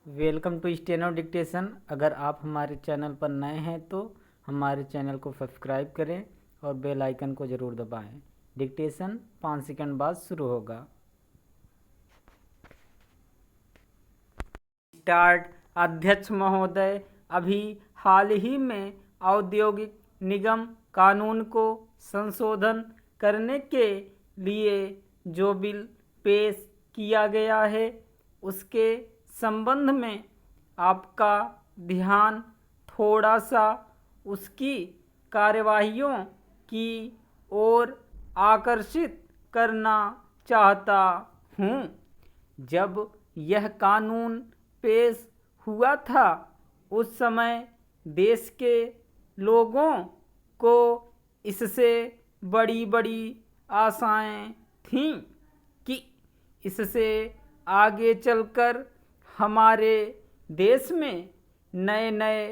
Welcome to steno dictation. अगर आप हमारे चैनल पर नए हैं तो हमारे चैनल को सब्सक्राइब करें और बेल आइकन को ज़रूर दबाएं। डिक्टेशन 5 सेकंड बाद शुरू होगा। स्टार्ट। अध्यक्ष महोदय, अभी हाल ही में औद्योगिक निगम कानून को संशोधन करने के लिए जो बिल पेश किया गया है उसके संबंध में आपका ध्यान थोड़ा सा उसकी कार्यवाहियों की ओर आकर्षित करना चाहता हूँ। जब यह कानून पेश हुआ था उस समय देश के लोगों को इससे बड़ी बड़ी आशाएं थीं कि इससे आगे चलकर हमारे देश में नए नए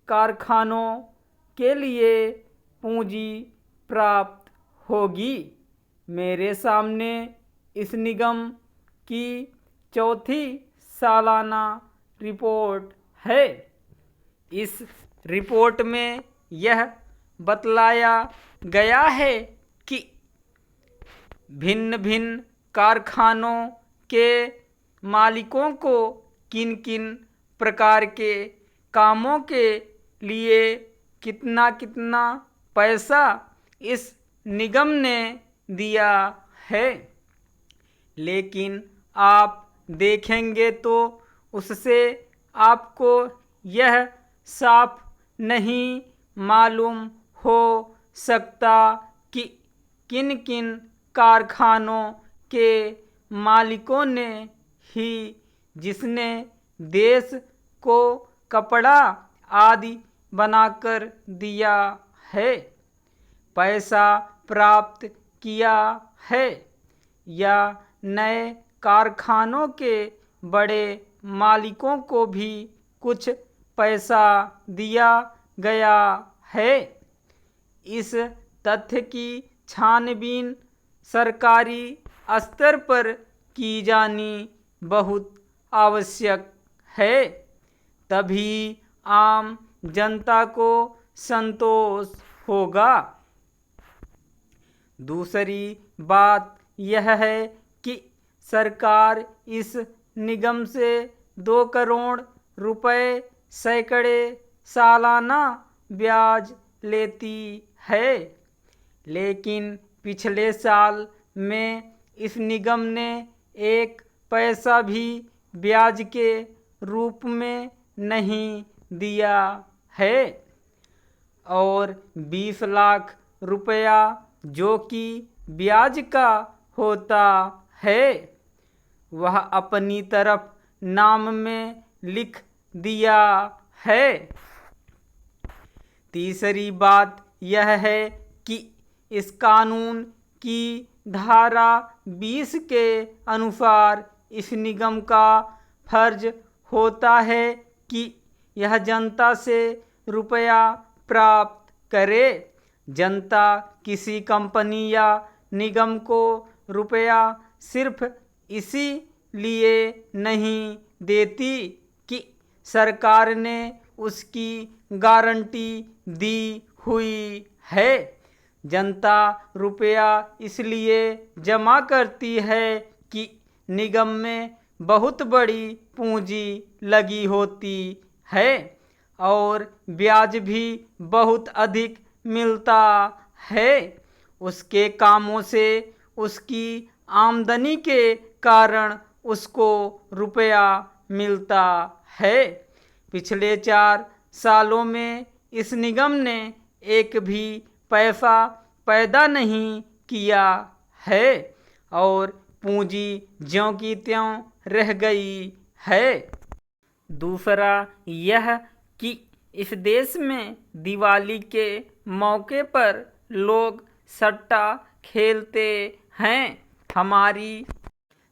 कारखानों के लिए पूंजी प्राप्त होगी। मेरे सामने इस निगम की चौथी सालाना रिपोर्ट है। इस रिपोर्ट में यह बतलाया गया है कि भिन्न भिन्न कारखानों के मालिकों को किन किन प्रकार के कामों के लिए कितना कितना पैसा इस निगम ने दिया है, लेकिन आप देखेंगे तो उससे आपको यह साफ नहीं मालूम हो सकता कि किन किन कारखानों के मालिकों ने ही जिसने देश को कपड़ा आदि बनाकर दिया है, पैसा प्राप्त किया है, या नए कारखानों के बड़े मालिकों को भी कुछ पैसा दिया गया है। इस तथ्य की छानबीन सरकारी स्तर पर की जानी बहुत आवश्यक है, तभी आम जनता को संतोष होगा। दूसरी बात यह है कि सरकार इस निगम से 2 करोड़ रुपए सैकड़े सालाना ब्याज लेती है, लेकिन पिछले साल में इस निगम ने 1 पैसा भी ब्याज के रूप में नहीं दिया है और 20 लाख रुपया जो कि ब्याज का होता है वह अपनी तरफ नाम में लिख दिया है। तीसरी बात यह है कि इस कानून की धारा 20 के अनुसार इस निगम का फर्ज होता है कि यह जनता से रुपया प्राप्त करे। जनता किसी कंपनी या निगम को रुपया सिर्फ इसीलिए नहीं देती कि सरकार ने उसकी गारंटी दी हुई है। जनता रुपया इसलिए जमा करती है कि निगम में बहुत बड़ी पूंजी लगी होती है और ब्याज भी बहुत अधिक मिलता है। उसके कामों से उसकी आमदनी के कारण उसको रुपया मिलता है। पिछले 4 सालों में इस निगम ने एक भी पैसा पैदा नहीं किया है और पूंजी ज्यों की त्यों रह गई है। दूसरा यह कि इस देश में दिवाली के मौके पर लोग सट्टा खेलते हैं। हमारी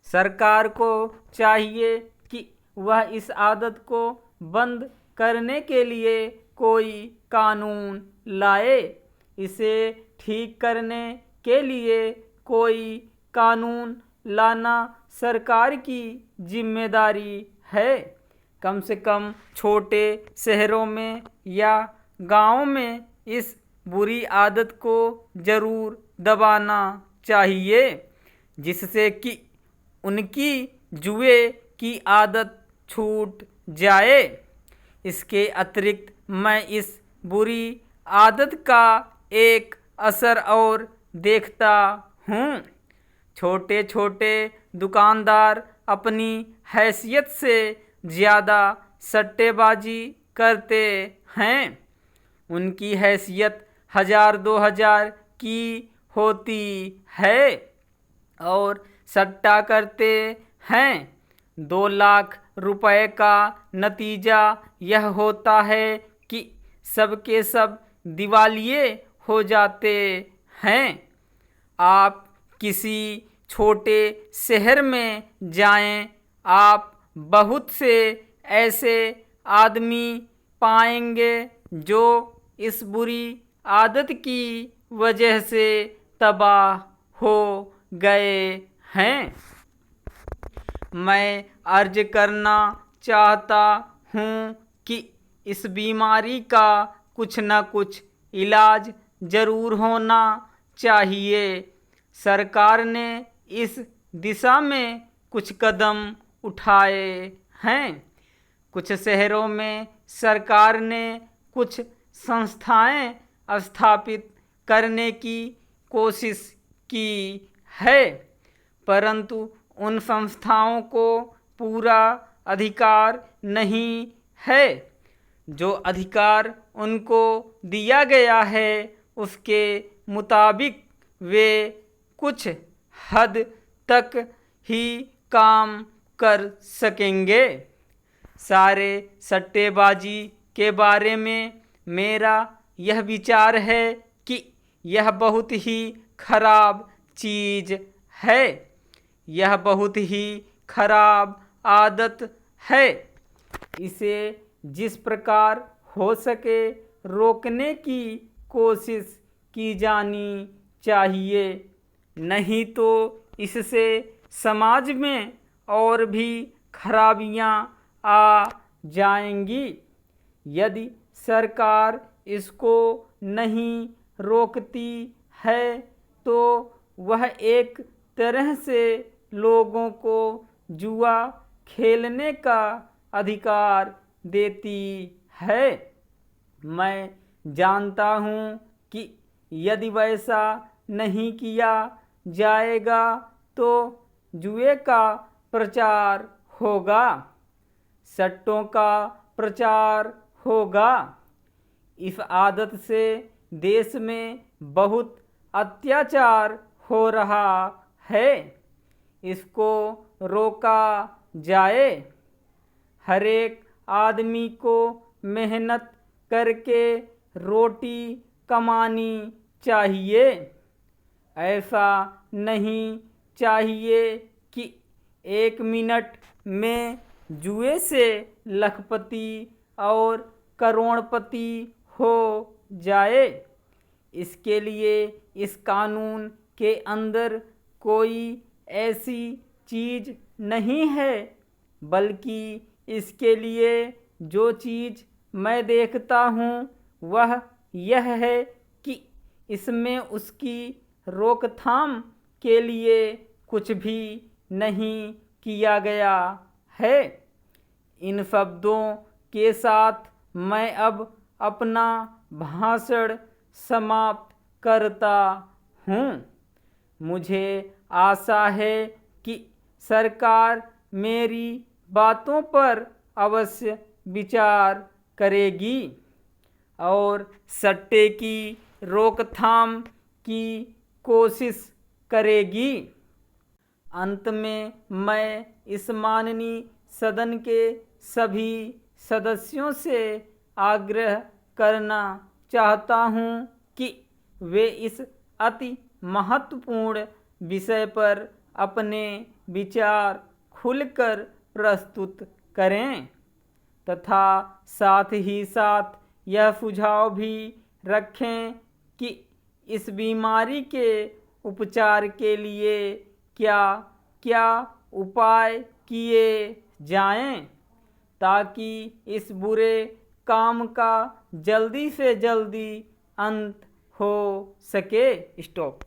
सरकार को चाहिए कि वह इस आदत को बंद करने के लिए कोई कानून लाए। इसे ठीक करने के लिए कोई कानून लाना सरकार की जिम्मेदारी है। कम से कम छोटे शहरों में या गाँव में इस बुरी आदत को ज़रूर दबाना चाहिए, जिससे कि उनकी जुए की आदत छूट जाए। इसके अतिरिक्त मैं इस बुरी आदत का एक असर और देखता हूँ। छोटे छोटे दुकानदार अपनी हैसियत से ज़्यादा सट्टेबाजी करते हैं। उनकी हैसियत 1000-2000 की होती है और सट्टा करते हैं। 2 लाख रुपए का नतीजा यह होता है कि सबके सब दिवालिये हो जाते हैं। आप किसी छोटे शहर में जाएं, आप बहुत से ऐसे आदमी पाएंगे जो इस बुरी आदत की वजह से तबाह हो गए हैं। मैं अर्ज करना चाहता हूँ कि इस बीमारी का कुछ न कुछ इलाज ज़रूर होना चाहिए। सरकार ने इस दिशा में कुछ कदम उठाए हैं। कुछ शहरों में सरकार ने कुछ संस्थाएं स्थापित करने की कोशिश की है, परंतु उन संस्थाओं को पूरा अधिकार नहीं है। जो अधिकार उनको दिया गया है उसके मुताबिक वे कुछ हद तक ही काम कर सकेंगे। सारे सट्टेबाजी के बारे में मेरा यह विचार है कि यह बहुत ही खराब चीज़ है। यह बहुत ही खराब आदत है। इसे जिस प्रकार हो सके रोकने की कोशिश की जानी चाहिए, नहीं तो इससे समाज में और भी खराबियां आ जाएंगी। यदि सरकार इसको नहीं रोकती है तो वह एक तरह से लोगों को जुआ खेलने का अधिकार देती है। मैं जानता हूँ कि यदि वैसा नहीं किया जाएगा तो जुए का प्रचार होगा, सट्टों का प्रचार होगा। इस आदत से देश में बहुत अत्याचार हो रहा है। इसको रोका जाए। हर एक आदमी को मेहनत करके रोटी कमानी चाहिए। ऐसा नहीं चाहिए कि 1 मिनट में जुए से लखपति और करोड़पति हो जाए। इसके लिए इस कानून के अंदर कोई ऐसी चीज़ नहीं है, बल्कि इसके लिए जो चीज़ मैं देखता हूँ वह यह है कि इसमें उसकी रोकथाम के लिए कुछ भी नहीं किया गया है। इन शब्दों के साथ मैं अब अपना भाषण समाप्त करता हूँ। मुझे आशा है कि सरकार मेरी बातों पर अवश्य विचार करेगी और सट्टे की रोकथाम की कोशिश करेगी। अंत में मैं इस माननीय सदन के सभी सदस्यों से आग्रह करना चाहता हूँ कि वे इस अति महत्वपूर्ण विषय पर अपने विचार खुलकर प्रस्तुत करें तथा साथ ही साथ यह सुझाव भी रखें कि इस बीमारी के उपचार के लिए क्या क्या उपाय किए जाएं, ताकि इस बुरे काम का जल्दी से जल्दी अंत हो सके। स्टॉप।